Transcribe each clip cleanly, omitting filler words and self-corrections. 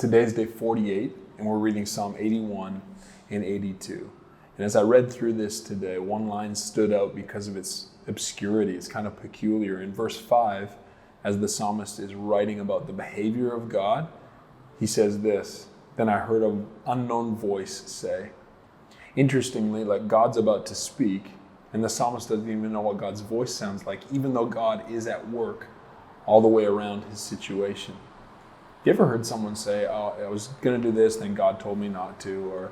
Today's day 48, and we're reading Psalm 81 and 82. And as I read through this today, one line stood out because of its obscurity. It's kind of peculiar. In verse 5, as the psalmist is writing about the behavior of God, he says this, "Then I heard an unknown voice say." Interestingly, like God's about to speak, and the psalmist doesn't even know what God's voice sounds like, even though God is at work all the way around his situation. You ever heard someone say, "Oh, I was going to do this, then God told me not to," or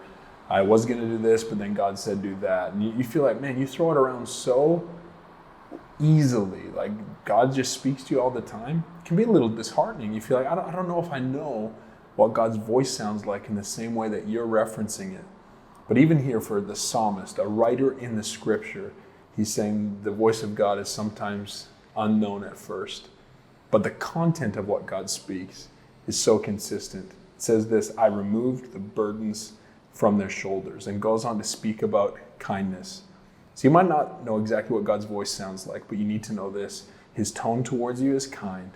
"I was going to do this, but then God said do that." And you feel like, man, you throw it around so easily, like God just speaks to you all the time. It can be a little disheartening. You feel like, I don't know if I know what God's voice sounds like in the same way that you're referencing it. But even here for the psalmist, a writer in the scripture, he's saying the voice of God is sometimes unknown at first. But the content of what God speaks is so consistent. It says this, "I removed the burdens from their shoulders," and goes on to speak about kindness. So you might not know exactly what God's voice sounds like, but you need to know this. His tone towards you is kind.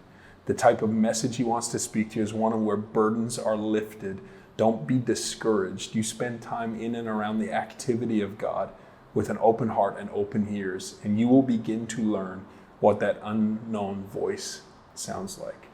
The type of message he wants to speak to you is one where burdens are lifted. Don't be discouraged. You spend time in and around the activity of God with an open heart and open ears, and you will begin to learn what that unknown voice sounds like.